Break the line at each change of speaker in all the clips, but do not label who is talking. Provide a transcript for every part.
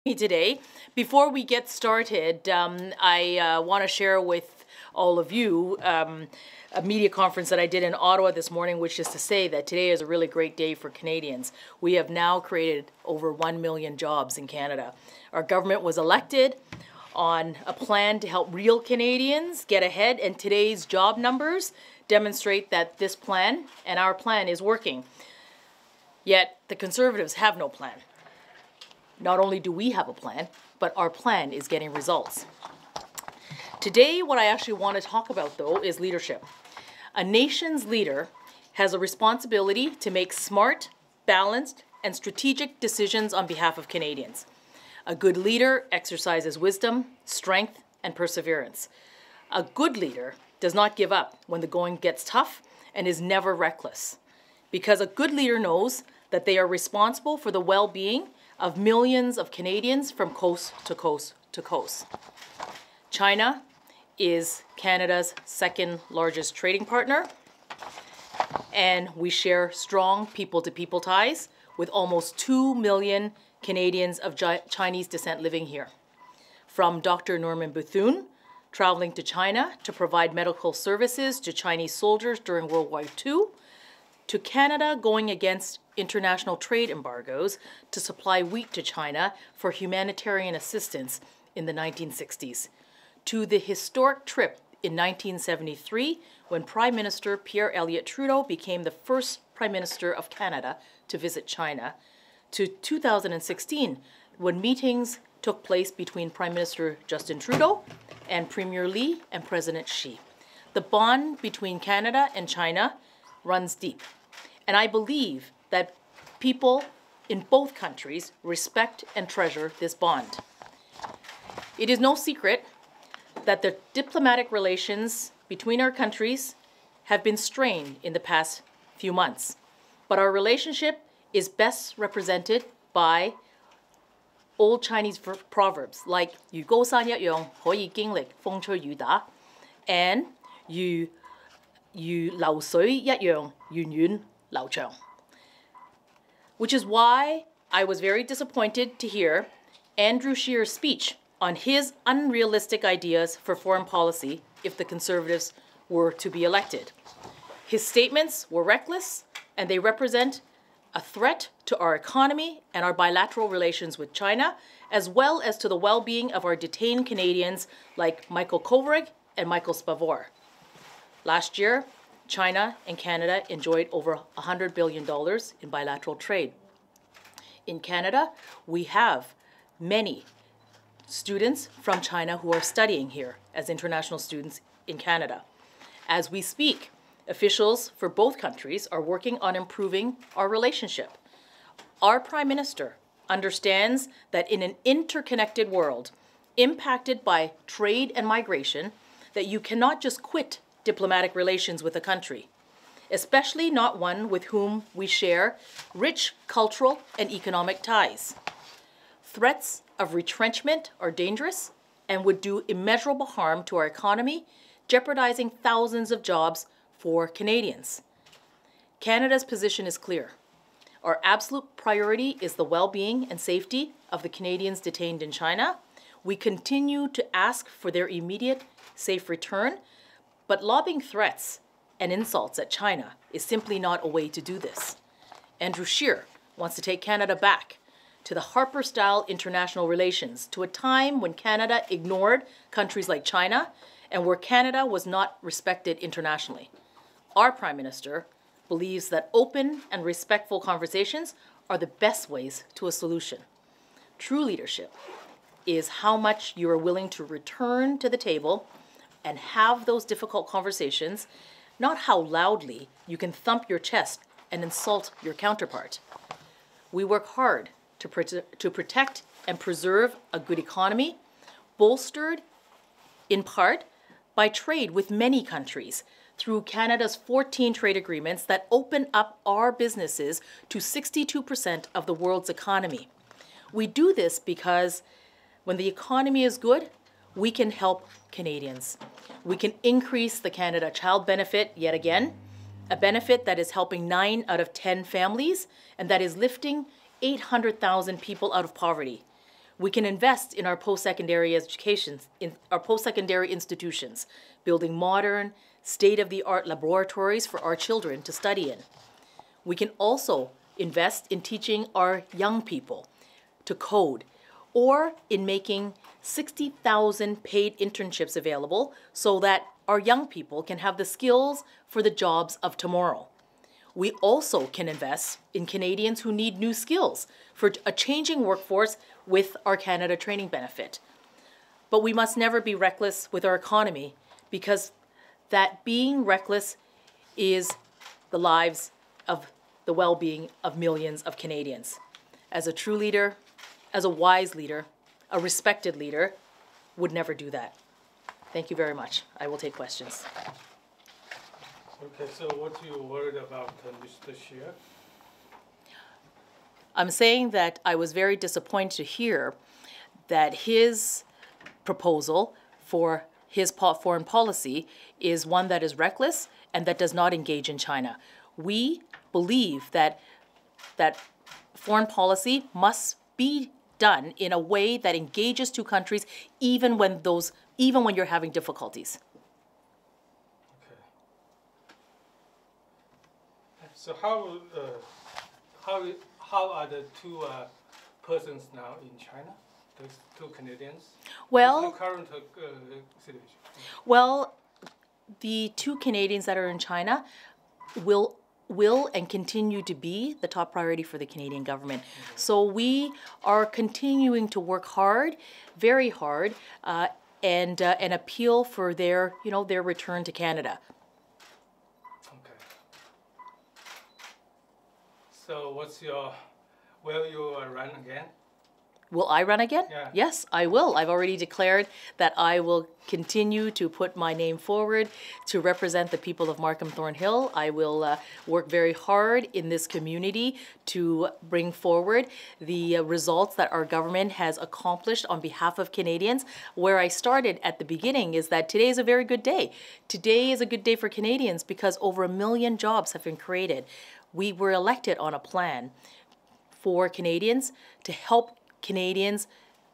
Today. Before we get started, I want to share with all of you a media conference that I did in Ottawa this morning, which is to say that today is a really great day for Canadians. We have now created over 1 million jobs in Canada. Our government was elected on a plan to help real Canadians get ahead, and today's job numbers demonstrate that this plan and our plan is working. Yet the Conservatives have no plan. Not only do we have a plan, but our plan is getting results. Today, what I actually want to talk about, though, is leadership. A nation's leader has a responsibility to make smart, balanced, and strategic decisions on behalf of Canadians. A good leader exercises wisdom, strength, and perseverance. A good leader does not give up when the going gets tough and is never reckless, because a good leader knows that they are responsible for the well-being of millions of Canadians from coast to coast to coast. China is Canada's second largest trading partner, and we share strong people-to-people ties with almost 2 million Canadians of Chinese descent living here. From Dr. Norman Bethune traveling to China to provide medical services to Chinese soldiers during World War II, to Canada going against international trade embargoes to supply wheat to China for humanitarian assistance in the 1960s, to the historic trip in 1973 when Prime Minister Pierre Elliott Trudeau became the first Prime Minister of Canada to visit China, to 2016 when meetings took place between Prime Minister Justin Trudeau and Premier Li and President Xi. The bond between Canada and China runs deep. And I believe that people in both countries respect and treasure this bond. It is no secret that the diplomatic relations between our countries have been strained in the past few months. But our relationship is best represented by old Chinese proverbs like 如高山一樣可以經歷風吹雨打 and 如流水一樣源遠流長. Which is why I was very disappointed to hear Andrew Scheer's speech on his unrealistic ideas for foreign policy if the Conservatives were to be elected. His statements were reckless, and they represent a threat to our economy and our bilateral relations with China, as well as to the well-being of our detained Canadians like Michael Kovrig and Michael Spavor. Last year, China and Canada enjoyed over $100 billion in bilateral trade. In Canada, we have many students from China who are studying here as international students in Canada. As we speak, officials for both countries are working on improving our relationship. Our Prime Minister understands that in an interconnected world impacted by trade and migration, that you cannot just quit diplomatic relations with a country, especially not one with whom we share rich cultural and economic ties. Threats of retrenchment are dangerous and would do immeasurable harm to our economy, jeopardizing thousands of jobs for Canadians. Canada's position is clear. Our absolute priority is the well-being and safety of the Canadians detained in China. We continue to ask for their immediate safe return, but lobbing threats and insults at China is simply not a way to do this. Andrew Scheer wants to take Canada back to the Harper-style international relations, to a time when Canada ignored countries like China and where Canada was not respected internationally. Our Prime Minister believes that open and respectful conversations are the best ways to a solution. True leadership is how much you are willing to return to the table and have those difficult conversations, not how loudly you can thump your chest and insult your counterpart. We work hard to protect and preserve a good economy, bolstered in part by trade with many countries through Canada's 14 trade agreements that open up our businesses to 62% of the world's economy. We do this because when the economy is good, we can help Canadians. We can increase the Canada Child Benefit yet again, a benefit that is helping 9 out of 10 families and that is lifting 800,000 people out of poverty. We can invest in our post-secondary education, in our post-secondary institutions, building modern, state-of-the-art laboratories for our children to study in. We can also invest in teaching our young people to code, or in making 60,000 paid internships available so that our young people can have the skills for the jobs of tomorrow. We also can invest in Canadians who need new skills for a changing workforce with our Canada Training Benefit. But we must never be reckless with our economy, because that being reckless is the lives of the well-being of millions of Canadians. As a true leader, as a wise leader, a respected leader, would never do that. Thank you very much. I will take questions.
Okay, so what are you worried about Mr. Xie?
I'm saying that I was very disappointed to hear that his proposal for his foreign policy is one that is reckless and that does not engage in China. We believe that foreign policy must be done in a way that engages two countries, even when you're having difficulties.
Okay. So how are the two persons now in China? Those two Canadians?
Well,
what's the current situation?
Well, the two Canadians that are in China will and continue to be the top priority for the Canadian government. Mm-hmm. So we are continuing to work hard, very hard, and appeal for their return to Canada.
Okay. So will you run again?
Will I run again?
Yeah.
Yes, I will. I've already declared that I will continue to put my name forward to represent the people of Markham Thornhill. I will work very hard in this community to bring forward the results that our government has accomplished on behalf of Canadians. Where I started at the beginning is that today is a very good day. Today is a good day for Canadians because over 1 million jobs have been created. We were elected on a plan for Canadians to help Canadians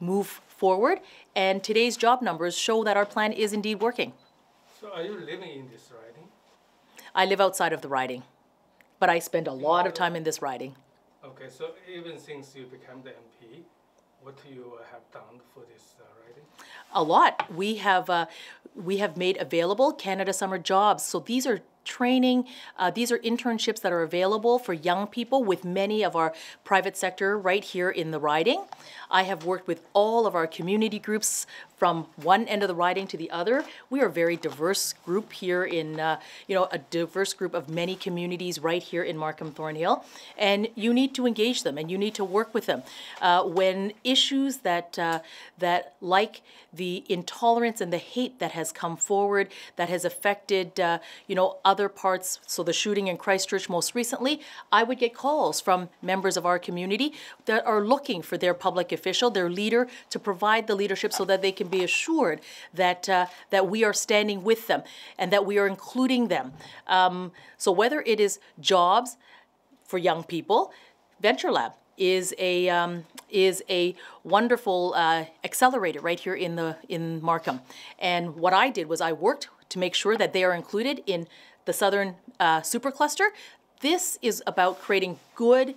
move forward, and today's job numbers show that our plan is indeed working.
So are you living in this riding?
I live outside of the riding, but I spend a lot of time in this riding.
Okay, so even since you became the MP, what do you have done for this riding?
A lot. We have made available Canada Summer Jobs. So these are training, these are internships that are available for young people with many of our private sector right here in the riding. I have worked with all of our community groups from one end of the riding to the other. We are a very diverse group here in, a diverse group of many communities right here in Markham Thornhill. And you need to engage them and you need to work with them. When issues that like the intolerance and the hate that has come forward, that has affected, other parts, so the shooting in Christchurch most recently, I would get calls from members of our community that are looking for their public official, their leader, to provide the leadership so that they can be assured that we are standing with them and that we are including them. So whether it is jobs for young people, Venture Lab is a wonderful accelerator right here in Markham. And what I did was I worked to make sure that they are included in the Southern Supercluster. This is about creating good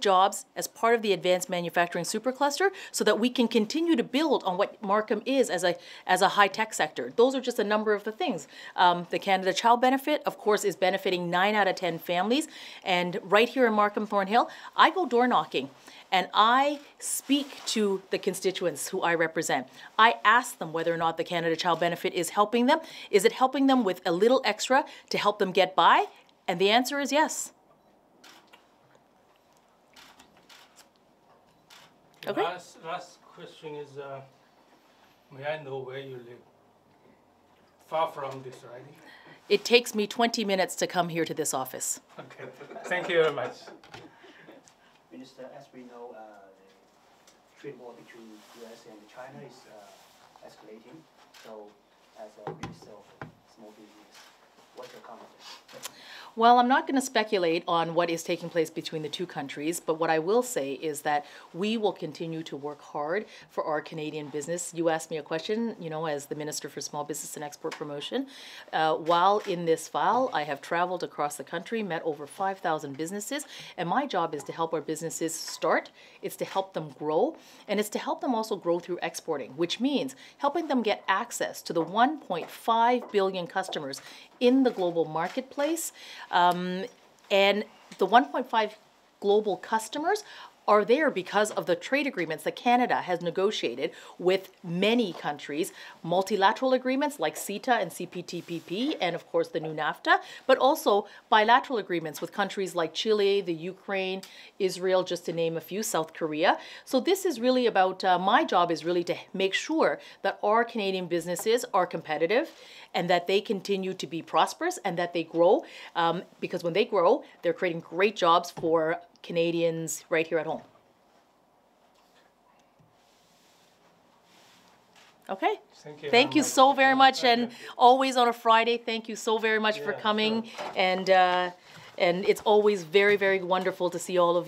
jobs as part of the Advanced Manufacturing Supercluster so that we can continue to build on what Markham is as a high-tech sector. Those are just a number of the things. The Canada Child Benefit, of course, is benefiting 9 out of 10 families. And right here in Markham Thornhill, I go door knocking and I speak to the constituents who I represent. I ask them whether or not the Canada Child Benefit is helping them. Is it helping them with a little extra to help them get by? And the answer is yes. Okay.
Last question is, may I know where you live? Far from this riding?
It takes me 20 minutes to come here to this office.
Okay, thank you very much.
Minister, as we know, the trade war between U.S. and China is escalating. So, as a Minister of Small Business, What's your comment?
Well, I'm not going to speculate on what is taking place between the two countries, but what I will say is that we will continue to work hard for our Canadian business. You asked me a question, as the Minister for Small Business and Export Promotion. While in this file, I have traveled across the country, met over 5,000 businesses, and my job is to help our businesses start, it's to help them grow, and it's to help them also grow through exporting, which means helping them get access to the 1.5 billion customers in the global marketplace. And the 1.5 global customers are there because of the trade agreements that Canada has negotiated with many countries, multilateral agreements like CETA and CPTPP, and of course the new NAFTA, but also bilateral agreements with countries like Chile, the Ukraine, Israel, just to name a few, South Korea. So this is really about, my job is really to make sure that our Canadian businesses are competitive and that they continue to be prosperous and that they grow, because when they grow, they're creating great jobs for Canadians right here at home. Okay. Thank you so very much, and always on a Friday. Thank you so very much for coming, and it's always very, very wonderful to see all of you.